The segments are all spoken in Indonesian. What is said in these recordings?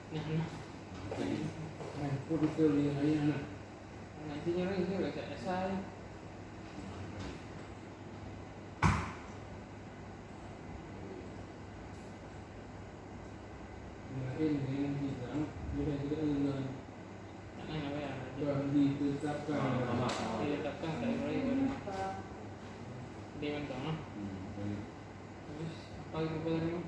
Nah, betul yang lain anak. Nanti nyari itu udah selesai. Lain dengan kita, kita dengan Apa ya? ditetapkan. Ditetapkan dari mulai dengan kamu. Terus apa yang kau terima?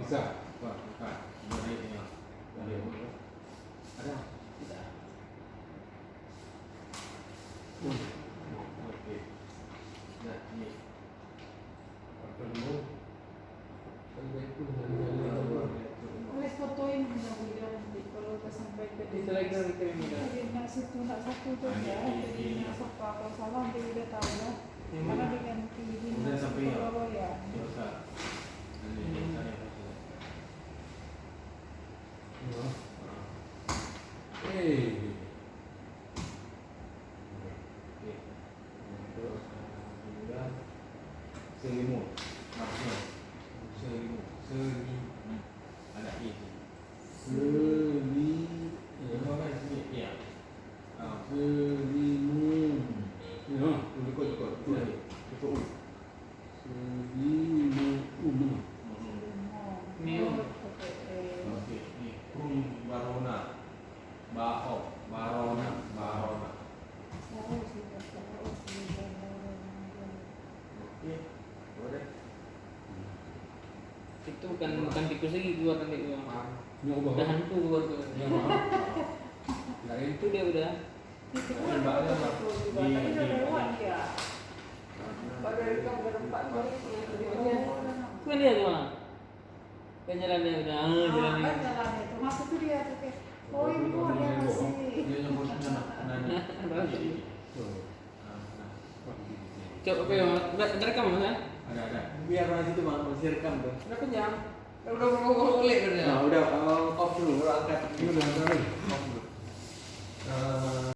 Bisa. Ada? Tidak. Oke. Nah, ini. Perlu. Wes fotoin mudah-mudahan kalau udah sampai ke Itu lagi dari kami. jadi nak situ nak satu tu ya, jadi nak apa kalau salah dia udah tahu lah. Karena diganti di Udah sampai ya? bawah ya. Dosa. Ini saya selimut, maksudnya selimut, ada i. Apa kan sini? Iya. Cukup. Oke, ini barona, barona. Oke, boleh. Itu bukan tikus lagi keluar nanti uang. Nyoba. Udah hantu keluar tuh. Lain. Itu dia udah. Tapi udah lewat ya. Pada rekam berempat Kan dia tuh bang. Kan jalannya udah jalannya. kan jalan itu masuk tuh dia tuh kayak oh ibu dia masih Dia nyebutnya nanya. Coba apa ya? Udah rekam mas ya? Ada. Biar orang situ bang, masih rekam tuh. Udah kenyang. Udah boleh kan ya? Nah udah off dulu, baru angkat. Ini udah tahu. Off dulu.